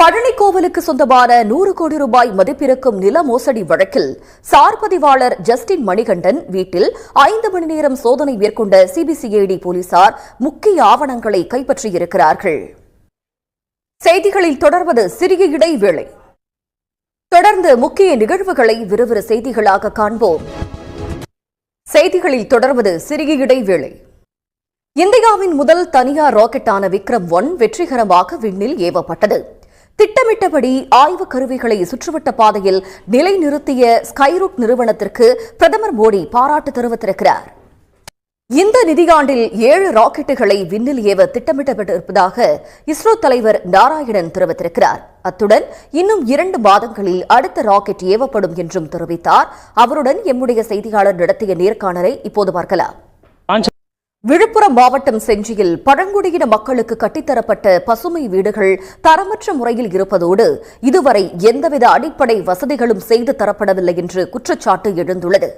பழனி கோவிலுக்கு சொந்தமான 100 கோடி ரூபாய் மதிப்பிருக்கும் நில மோசடி வழக்கில் சார் பதிவாளர் ஜஸ்டின் மணிகண்டன் வீட்டில் 5 மணி நேரம் சோதனை மேற்கொண்ட சிபிசிஐடி போலீசார் முக்கிய ஆவணங்களை கைப்பற்றியிருக்கிறார்கள். செய்திகளில் தொடர்வது சிறிய இடைவேளை. தொடர்ந்து முக்கிய நிகழ்வுகளை விறுவிறு செய்திகளாக காண்போம். செய்திகளில் தொடர்வது சிறிய இடைவேளை. இந்தியாவின் முதல் தனியார் ராக்கெட்டான விக்ரம்-1 வெற்றிகரமாக விண்ணில் ஏவப்பட்டது. திட்டமிட்டபடி ஆய்வு கருவிகளை சுற்றுவட்ட பாதையில் நிலைநிறுத்திய ஸ்கைரூட் நிறுவனத்திற்கு பிரதமர் மோடி பாராட்டு தெரிவித்திருக்கிறார். இந்த நிதியாண்டில் 7 ராக்கெட்டுகளை விண்ணில் ஏவ திட்டமிடப்பட்டிருப்பதாக இஸ்ரோ தலைவர் நாராயணன் தெரிவித்திருக்கிறார். அத்துடன் இன்னும் 2 மாதங்களில் அடுத்த ராக்கெட் ஏவப்படும் என்றும் தெரிவித்தார். அவருடன் எம்முடைய செய்தியாளர் நடத்திய நேர்காணலை இப்போது பார்க்கலாம். விழுப்புரம் மாவட்டம் செஞ்சியில் பழங்குடியின மக்களுக்கு கட்டித்தரப்பட்ட பசுமை வீடுகள் தரமற்ற முறையில் இருப்பதோடு இதுவரை எந்தவித அடிப்படை வசதிகளும் செய்து தரப்படவில்லை என்று குற்றச்சாட்டு எழுந்துள்ளது.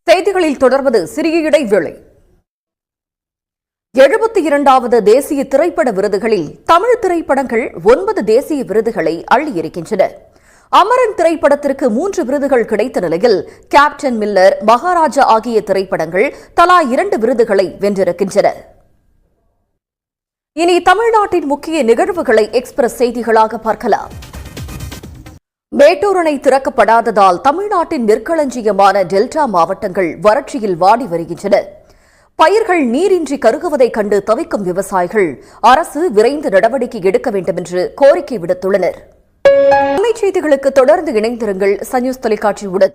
செய்திகளில் தொடர்வது சிறிய இடைவேளை. 72வது தேசிய திரைப்பட விருதுகளில் தமிழ் திரைப்படங்கள் 9 தேசிய விருதுகளை அள்ளியிருக்கின்றன. அமரன் திரைப்படத்திற்கு 3 விருதுகள் கிடைத்த நிலையில் கேப்டன் மில்லர், மகாராஜா ஆகிய திரைப்படங்கள் தலா 2 விருதுகளை வென்றிருக்கின்றன. இனி தமிழ்நாட்டின் முக்கிய நிகழ்வுகளை எக்ஸ்பிரஸ் செய்திகளாக பார்க்கலாம். மேட்டூர் அணை திறக்கப்படாததால் தமிழ்நாட்டின் நெற்களஞ்சியமான டெல்டா மாவட்டங்கள் வறட்சியில் வாடி வருகின்றன. பயிர்கள் நீரின்றி கருகுவதைக் கண்டு தவிக்கும் விவசாயிகள் அரசு விரைந்து நடவடிக்கை எடுக்க வேண்டும் என்று கோரிக்கை விடுத்துள்ளனர். அண்மைச் செய்திகளுக்கு தொடர்ந்து இணைந்திருங்கள் சன் நியூஸ் தொலைக்காட்சியுடன்.